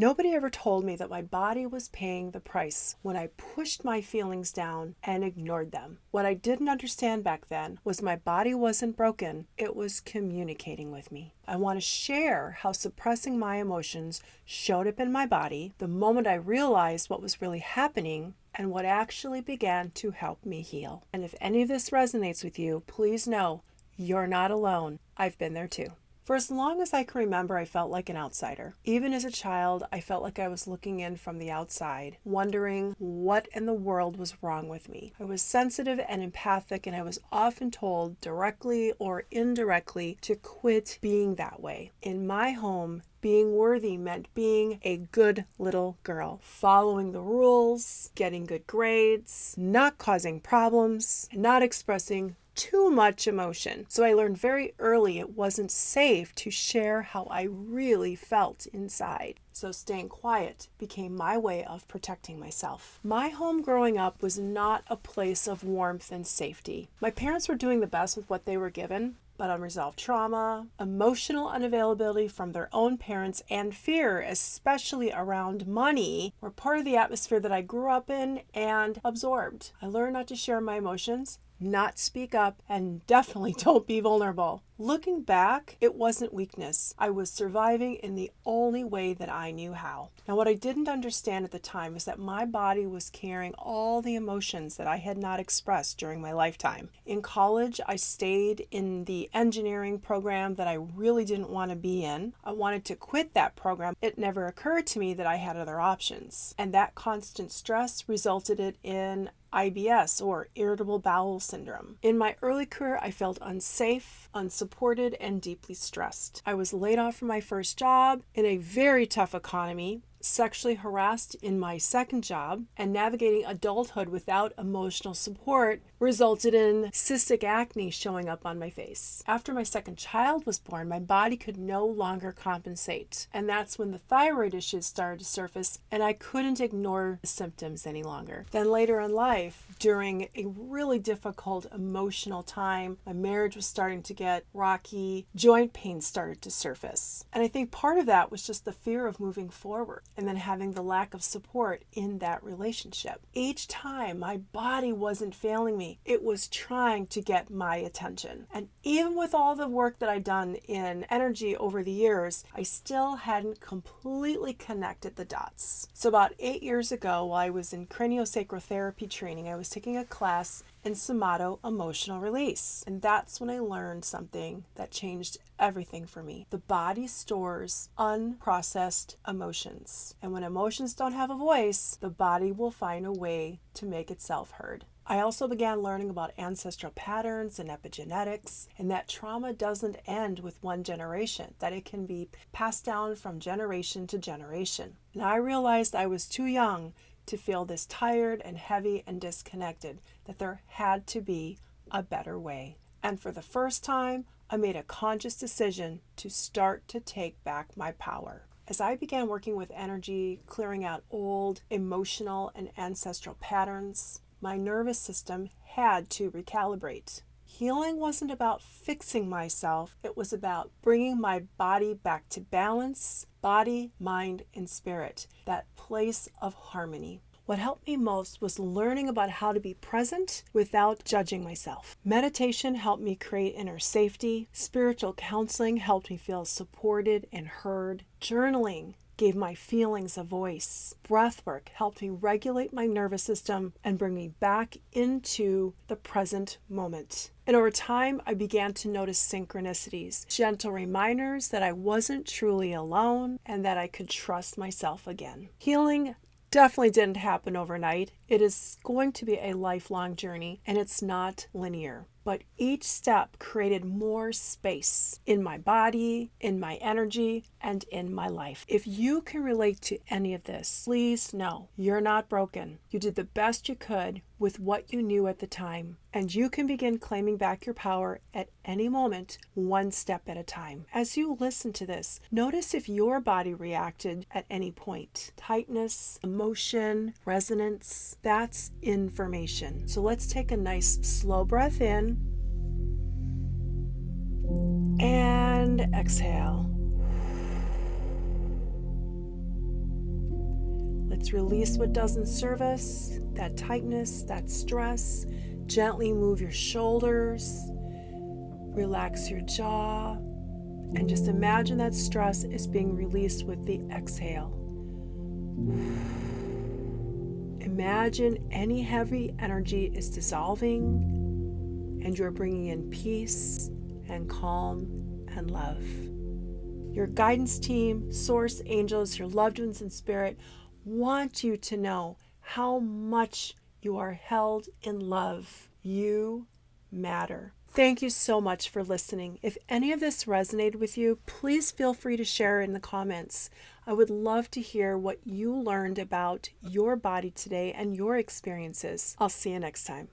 Nobody ever told me that my body was paying the price when I pushed my feelings down and ignored them. What I didn't understand back then was my body wasn't broken, it was communicating with me. I want to share how suppressing my emotions showed up in my body the moment I realized what was really happening and what actually began to help me heal. And if any of this resonates with you, please know you're not alone. I've been there too. For as long as I can remember, I felt like an outsider. Even as a child, I felt like I was looking in from the outside, wondering what in the world was wrong with me. I was sensitive and empathic, and I was often told, directly or indirectly, to quit being that way. In my home, being worthy meant being a good little girl, following the rules, getting good grades, not causing problems, and not expressing too much emotion. So I learned very early it wasn't safe to share how I really felt inside. So staying quiet became my way of protecting myself. My home growing up was not a place of warmth and safety. My parents were doing the best with what they were given, but unresolved trauma, emotional unavailability from their own parents, and fear, especially around money, were part of the atmosphere that I grew up in and absorbed. I learned not to share my emotions, not speak up, and definitely don't be vulnerable. Looking back, it wasn't weakness. I was surviving in the only way that I knew how. Now, what I didn't understand at the time is that my body was carrying all the emotions that I had not expressed during my lifetime. In college, I stayed in the engineering program that I really didn't want to be in. I wanted to quit that program. It never occurred to me that I had other options. And that constant stress resulted in IBS, or irritable bowel syndrome. In my early career, I felt unsafe, unsupported, and deeply stressed. I was laid off from my first job in a very tough economy, sexually harassed in my second job, and navigating adulthood without emotional support resulted in cystic acne showing up on my face. After my second child was born, my body could no longer compensate, and that's when the thyroid issues started to surface, and I couldn't ignore the symptoms any longer. Then later in life, during a really difficult emotional time, my marriage was starting to get rocky, joint pain started to surface, and I think part of that was just the fear of moving forward, and then having the lack of support in that relationship. Each time my body wasn't failing me, it was trying to get my attention. And even with all the work that I'd done in energy over the years, I still hadn't completely connected the dots. So about 8 years ago, while I was in craniosacral therapy training, I was taking a class in somato emotional release. And that's when I learned something that changed everything for me. The body stores unprocessed emotions. And when emotions don't have a voice, the body will find a way to make itself heard. I also began learning about ancestral patterns and epigenetics, and that trauma doesn't end with one generation, that it can be passed down from generation to generation. And I realized I was too young to feel this tired and heavy and disconnected, that there had to be a better way. And for the first time, I made a conscious decision to start to take back my power. As I began working with energy, clearing out old emotional and ancestral patterns, my nervous system had to recalibrate. Healing wasn't about fixing myself, it was about bringing my body back to balance, body, mind, and spirit, that place of harmony. What helped me most was learning about how to be present without judging myself. Meditation helped me create inner safety. Spiritual counseling helped me feel supported and heard. Journaling gave my feelings a voice. Breathwork helped me regulate my nervous system and bring me back into the present moment. And over time, I began to notice synchronicities, gentle reminders that I wasn't truly alone and that I could trust myself again. Healing definitely didn't happen overnight. It is going to be a lifelong journey, and it's not linear. But each step created more space in my body, in my energy, and in my life. If you can relate to any of this, please know you're not broken. You did the best you could with what you knew at the time, and you can begin claiming back your power at any moment, one step at a time. As you listen to this, notice if your body reacted at any point. Tightness, emotion, resonance, that's information. So let's take a nice slow breath in and exhale. Let's release what doesn't serve us, that tightness, that stress. Gently move your shoulders, relax your jaw, and just imagine that stress is being released with the exhale. Imagine any heavy energy is dissolving and you're bringing in peace and calm and love. Your guidance team, source, angels, your loved ones in spirit want you to know how much you are held in love. You matter. Thank you so much for listening. If any of this resonated with you, please feel free to share in the comments. I would love to hear what you learned about your body today and your experiences. I'll see you next time.